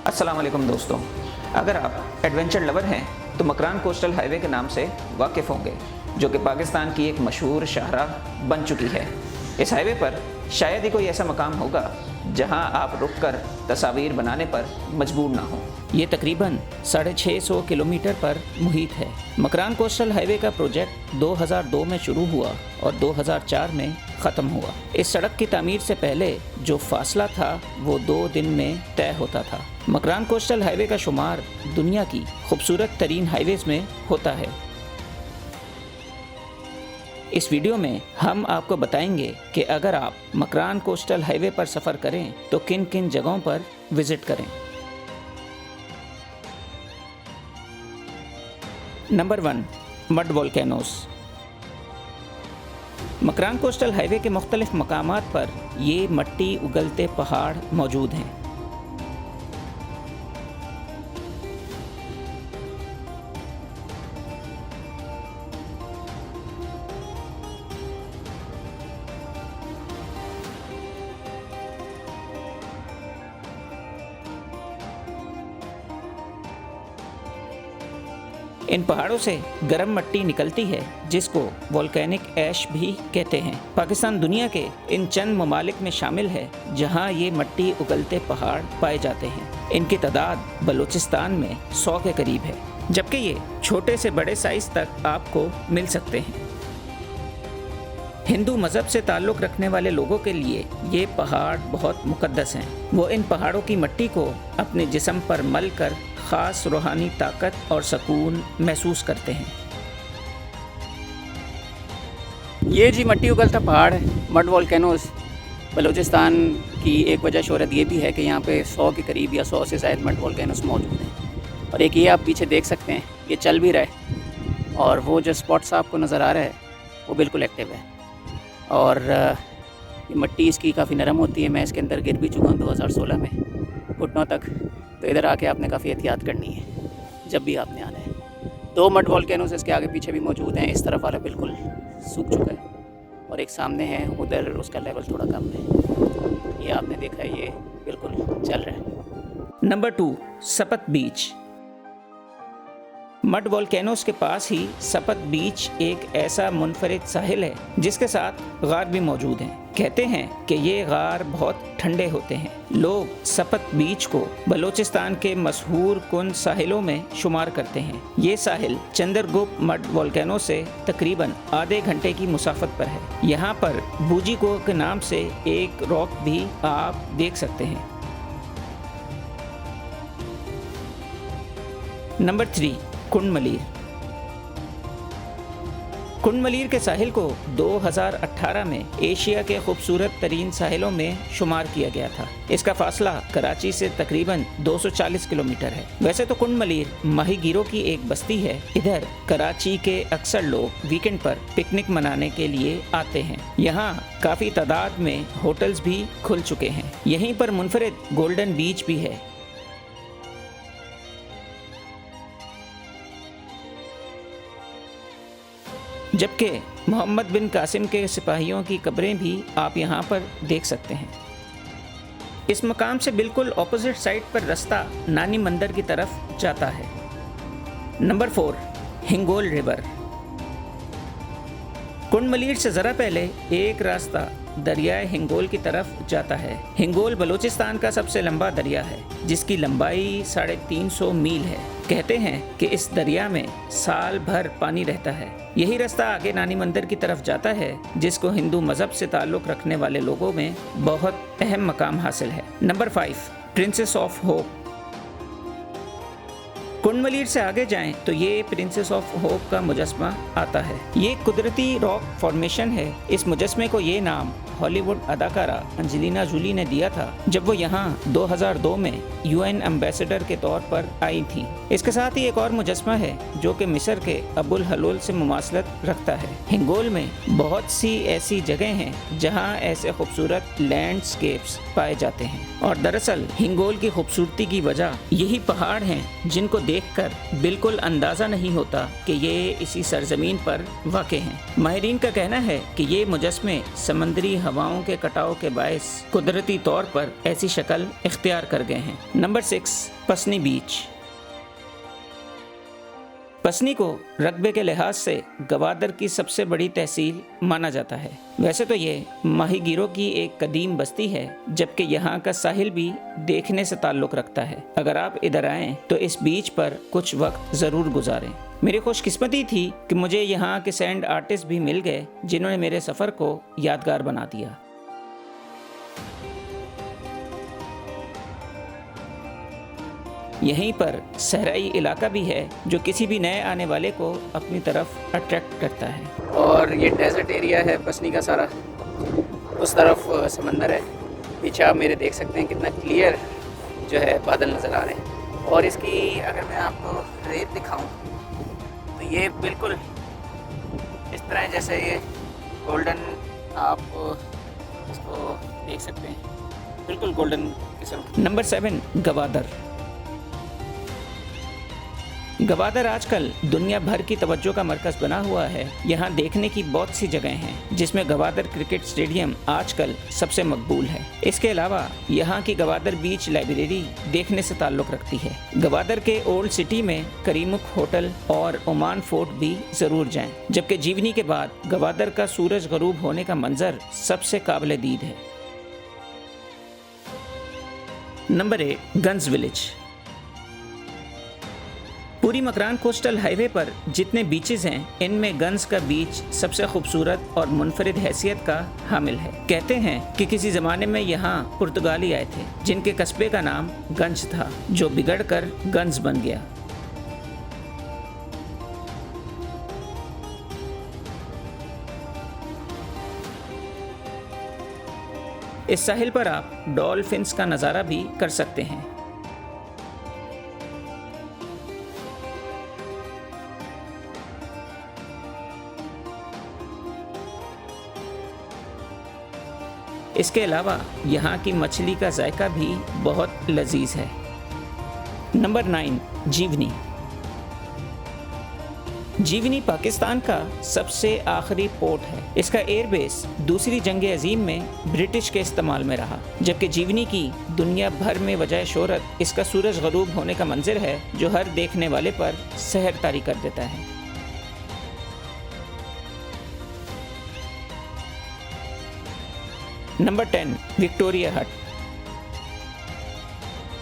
अस्सलाम वालेकुम दोस्तों, अगर आप एडवेंचर लवर हैं तो मकरान कोस्टल हाईवे के नाम से वाकिफ़ होंगे, जो कि पाकिस्तान की एक मशहूर शाहराह बन चुकी है। इस हाईवे पर शायद ही कोई ऐसा मकाम होगा जहां आप रुककर तस्वीर बनाने पर मजबूर ना हो। ये तकरीबन 650 किलोमीटर पर मुहित है। मकरान कोस्टल हाईवे का प्रोजेक्ट 2002 में शुरू हुआ और 2004 में ख़त्म हुआ। इस सड़क की तामीर से पहले जो फासला था वो 2 दिन में तय होता था। मकरान कोस्टल हाईवे का शुमार दुनिया की खूबसूरत तरीन हाईवेज़ में होता है। इस वीडियो में हम आपको बताएंगे कि अगर आप मकरान कोस्टल हाईवे पर सफ़र करें तो किन किन जगहों पर विज़िट करें। Number 1, mud volcanoes. Makran coastal highway के मुख्तलिफ मकामात पर ये मट्टी उगलते पहाड़ मौजूद हैं। इन पहाड़ों से गर्म मट्टी निकलती है जिसको वोल्केनिक ऐश भी कहते हैं। पाकिस्तान दुनिया के इन चंद ममालिक में शामिल है जहां ये मट्टी उगलते पहाड़ पाए जाते हैं। इनकी तादाद बलूचिस्तान में 100 के करीब है, जबकि ये छोटे से बड़े साइज तक आपको मिल सकते हैं। हिंदू मज़हब से ताल्लुक़ रखने वाले लोगों के लिए ये पहाड़ बहुत मुक़द्दस हैं। वो इन पहाड़ों की मट्टी को अपने जिस्म पर मल कर ख़ास रूहानी ताकत और सुकून महसूस करते हैं। ये जी मट्टी उगलता पहाड़ है, मड वोल्केनोस। बलूचिस्तान की एक वजह शोहरत ये भी है कि यहाँ पे 100 के करीब या 100 से ज़ायद मड वोल्केनोस मौजूद हैं। और एक ये आप पीछे देख सकते हैं, ये चल भी रहा है और वो जो स्पॉट्स आपको नज़र आ रहा है वो बिल्कुल एक्टिव है। और ये मट्टी इसकी काफ़ी नरम होती है। मैं इसके अंदर गिर भी चुका हूँ 2016 में घुटनों तक। तो इधर आके आपने काफ़ी एहतियात करनी है जब भी आपने आना है। 2 मड वोल्केनोस इसके आगे पीछे भी मौजूद हैं। इस तरफ वाला बिल्कुल सूख चुका है और एक सामने है, उधर उसका लेवल थोड़ा कम है। ये आपने देखा है, ये बिल्कुल चल रहा है। नंबर 2, सपत बीच। मड वोल्केनोस के पास ही सपत बीच एक ऐसा मुनफरिद साहिल है जिसके साथ गार भी मौजूद हैं। कहते हैं कि ये गार बहुत ठंडे होते हैं। लोग सपत बीच को बलूचिस्तान के मशहूर कुन साहिलों में शुमार करते हैं। ये साहिल चंद्रगुप्त मड वोल्केनो से तकरीबन आधे घंटे की मुसाफत पर है। यहाँ पर बूजी को के नाम से एक रॉक भी आप देख सकते हैं। नंबर 3, कुंड मलीर। कुंड मलीर के साहिल को 2018 में एशिया के खूबसूरत तरीन साहिलों में शुमार किया गया था। इसका फासला कराची से तकरीबन 240 किलोमीटर है। वैसे तो कुंड मलीर माहीगीरों की एक बस्ती है। इधर कराची के अक्सर लोग वीकेंड पर पिकनिक मनाने के लिए आते हैं। यहाँ काफ़ी तादाद में होटल्स भी खुल चुके हैं। यहीं पर मुनफरिद गोल्डन बीच भी है। जबकि मोहम्मद बिन कासिम के सिपाहियों की कब्रें भी आप यहाँ पर देख सकते हैं। इस मकाम से बिल्कुल ऑपोजिट साइड पर रास्ता नानी मंदिर की तरफ जाता है। Number 4, Hingol river. कुंड मलीर से ज़रा पहले एक रास्ता दरियाए हिंगोल की तरफ जाता है। हिंगोल बलूचिस्तान का सबसे लंबा दरिया है जिसकी लंबाई 350 मील है। कहते हैं कि इस दरिया में साल भर पानी रहता है। यही रास्ता आगे नानी मंदिर की तरफ जाता है जिसको हिंदू मज़हब से ताल्लुक़ रखने वाले लोगों में बहुत अहम मकाम हासिल है। Number 5, princess of hope. Kund Malir से आगे जाएं तो ये प्रिंसेस ऑफ होप का मुजस्मा आता है। ये कुदरती रॉक फॉर्मेशन है। इस मुजस्मे को ये नाम हॉलीवुड अदाकारा एंजेलिना जूली ने दिया था जब वो यहाँ 2002 में UN एम्बेसडर के तौर पर आई थी। इसके साथ ही एक और मुजस्मा है जो कि मिस्र के अबुल हलूल से मुमासलत रखता है। हिंगोल में बहुत सी ऐसी जगह हैं जहाँ ऐसे खूबसूरत लैंडस्केप्स पाए जाते हैं और दरअसल हिंगोल की खूबसूरती की वजह यही पहाड़ हैं जिनको देखकर बिल्कुल अंदाज़ा नहीं होता कि ये इसी सरजमीन पर वाक़ हैं। माहिरीन का कहना है कि ये मुजस्मे समंदरी हवाओं के कटाव के बायस कुदरती तौर पर ऐसी शक्ल इख्तियार कर गए हैं। नंबर 6, पसनी बीच। पसनी को रकबे के लिहाज से गवादर की सबसे बड़ी तहसील माना जाता है। वैसे तो ये माहीगीरों की एक कदीम बस्ती है, जबकि यहाँ का साहिल भी देखने से ताल्लुक़ रखता है। अगर आप इधर आएँ तो इस बीच पर कुछ वक्त ज़रूर गुजारें। मेरी खुशकिस्मती थी कि मुझे यहाँ के सैंड आर्टिस्ट भी मिल गए जिन्होंने मेरे सफ़र को यादगार बना दिया। यहीं पर सहराई इलाका भी है जो किसी भी नए आने वाले को अपनी तरफ अट्रैक्ट करता है। और ये डेजर्ट एरिया है पसनी का सारा, उस तरफ समंदर है। पीछे आप मेरे देख सकते हैं कितना क्लियर जो है बादल नज़र आ रहे हैं। और इसकी अगर मैं आपको रेत दिखाऊं तो ये बिल्कुल इस तरह है जैसे ये गोल्डन, आप इसको देख सकते हैं, बिल्कुल गोल्डन किस्म। नंबर 7, गवादर। गवादर आजकल दुनिया भर की तवज्जो का मरकज़ बना हुआ है। यहाँ देखने की बहुत सी जगह हैं जिसमें गवादर क्रिकेट स्टेडियम आजकल सबसे मकबूल है। इसके अलावा यहाँ की गवादर बीच लाइब्रेरी देखने से ताल्लुक़ रखती है। गवादर के ओल्ड सिटी में करीमुख होटल और ओमान फोर्ट भी ज़रूर जाएं। जबकि जीवनी के बाद गवादर का सूरज गरूब होने का मंजर सबसे काबिल दीद है। नंबर 8, गंज विलेज। पूरी मकरान कोस्टल हाईवे पर जितने बीचेस हैं इनमें गंज का बीच सबसे खूबसूरत और मुनफरिद हैसियत का हामिल है। कहते हैं कि किसी ज़माने में यहाँ पुर्तगाली आए थे जिनके कस्बे का नाम गंज था, जो बिगड़कर गंज बन गया। इस साहिल पर आप डॉल्फिन्स का नज़ारा भी कर सकते हैं। इसके अलावा यहाँ की मछली का जायका भी बहुत लजीज है। नंबर 9, जीवनी। जीवनी पाकिस्तान का सबसे आखिरी पोर्ट है। इसका एयरबेस दूसरी जंग अजीम में ब्रिटिश के इस्तेमाल में रहा, जबकि जीवनी की दुनिया भर में वजह शोहरत इसका सूरज गरूब होने का मंजर है जो हर देखने वाले पर सहर तारी कर देता है। नंबर 10, विक्टोरिया हट।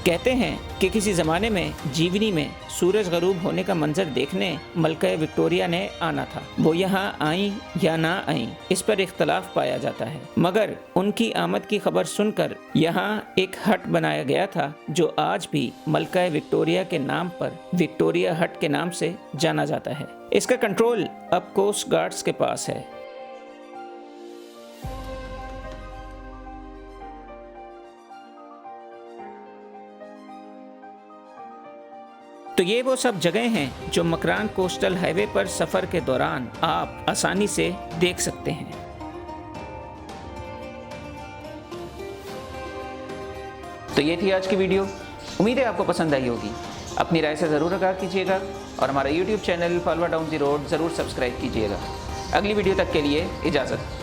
कहते हैं कि किसी ज़माने में जीवनी में सूरज गरूब होने का मंजर देखने मलका विक्टोरिया ने आना था। वो यहाँ आई या ना आई इस पर इख्तलाफ पाया जाता है, मगर उनकी आमद की खबर सुनकर यहाँ एक हट बनाया गया था जो आज भी मलका विक्टोरिया के नाम पर विक्टोरिया हट के नाम से जाना जाता है। इसका कंट्रोल अब कोस्ट गार्ड्स के पास है। तो ये वो सब जगह हैं जो मकरान कोस्टल हाईवे पर सफ़र के दौरान आप आसानी से देख सकते हैं। तो ये थी आज की वीडियो। उम्मीद है आपको पसंद आई होगी। अपनी राय से ज़रूर आगाह कीजिएगा और हमारा YouTube channel follow down the road ज़रूर सब्सक्राइब कीजिएगा। अगली वीडियो तक के लिए इजाज़त।